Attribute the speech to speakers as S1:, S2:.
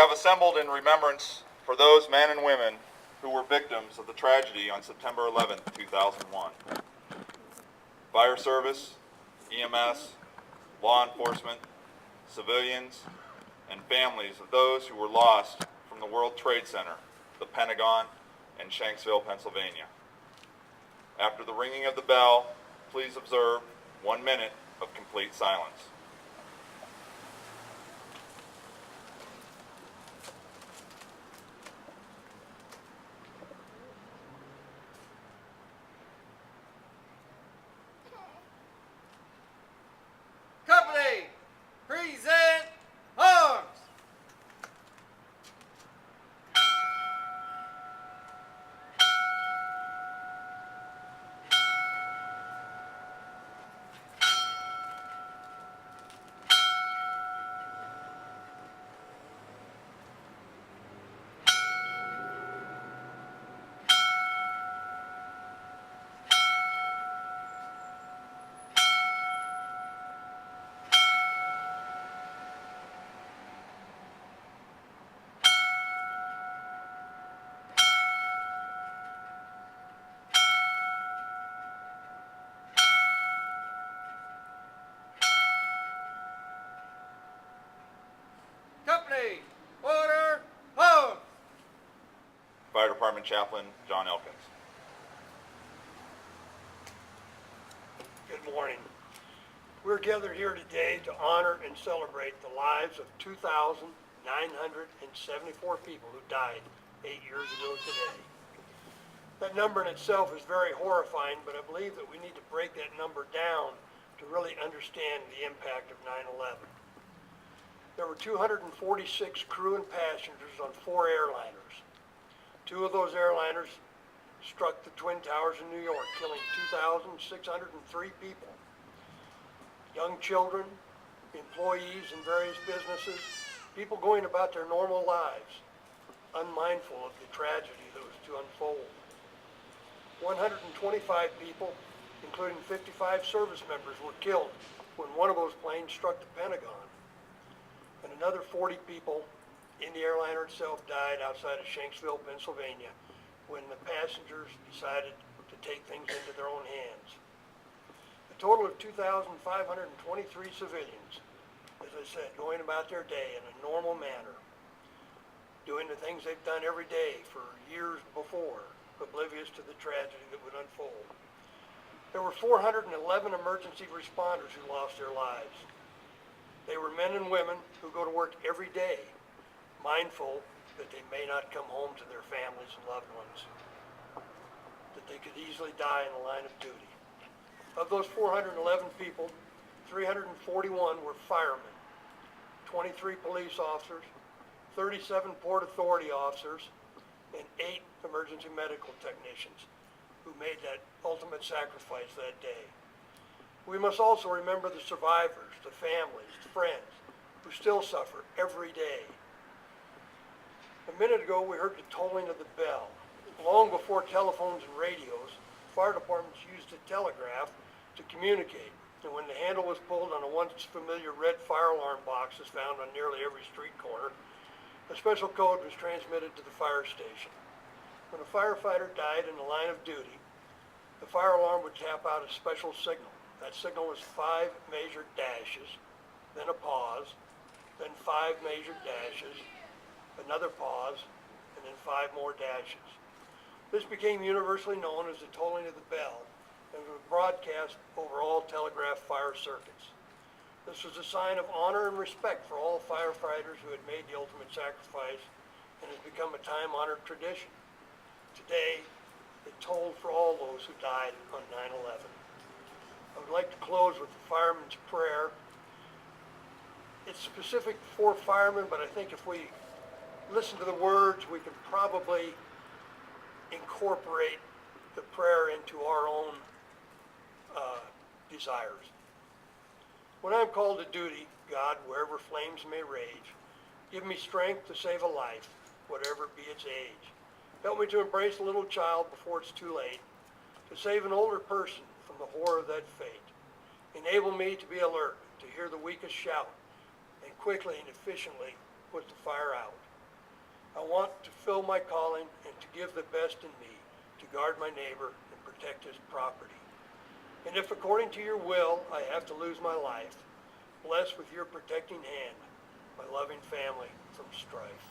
S1: have assembled in remembrance for those men and women who were victims of the tragedy on September 11, 2001. Fire service, EMS, law enforcement, civilians, and families of those who were lost from the World Trade Center, the Pentagon, and Shanksville, Pennsylvania. After the ringing of the bell, please observe 1 minute of complete silence.
S2: Company, present arms! Company, order, home!
S1: Fire Department Chaplain John Elkins.
S3: Good morning. We're gathered here today to honor and celebrate the lives of 2,974 people who died 8 years ago today. That number in itself is very horrifying, but I believe that we need to break that number down to really understand the impact of 9/11. There were 246 crew and passengers on 4 airliners. 2 of those airliners struck the Twin Towers in New York, killing 2,603 people. Young children, employees in various businesses, people going about their normal lives, unmindful of the tragedy that was to unfold. 125 people, including 55 service members, were killed when one of those planes struck the Pentagon. And another 40 people in the airliner itself died outside of Shanksville, Pennsylvania, when the passengers decided to take things into their own hands. A total of 2,523 civilians, as I said, going about their day in a normal manner, doing the things they've done every day for years before, oblivious to the tragedy that would unfold. There were 411 emergency responders who lost their lives. They were men and women who go to work every day, mindful that they may not come home to their families and loved ones, that they could easily die in the line of duty. Of those 411 people, 341 were firemen, 23 police officers, 37 Port Authority officers, and 8 emergency medical technicians who made that ultimate sacrifice that day. We must also remember the survivors, the families, the friends, who still suffer every day. A minute ago, we heard the tolling of the bell. Long before telephones and radios, fire departments used the telegraph to communicate. And when the handle was pulled on a once familiar red fire alarm boxes found on nearly every street corner, a special code was transmitted to the fire station. When a firefighter died in the line of duty, the fire alarm would tap out a special signal. That signal was 5 measured dashes, then a pause, then 5 measured dashes, another pause, and then 5 more dashes. This became universally known as the tolling of the bell and was broadcast over all telegraph fire circuits. This was a sign of honor and respect for all firefighters who had made the ultimate sacrifice and has become a time-honored tradition. Today, it tolled for all those who died on 9/11. I would like to close with the fireman's prayer. It's specific for firemen, but I think if we listen to the words, we can probably incorporate the prayer into our own desires. When I am called to duty, God, wherever flames may rage, give me strength to save a life, whatever be its age. Help me to embrace a little child before it's too late, to save an older person from the horror of that fate. Enable me to be alert, to hear the weakest shout, and quickly and efficiently put the fire out. want to fill my calling and to give the best in me to guard my neighbor and protect his property. And if according to your will I have to lose my life, bless with your protecting hand my loving family from strife.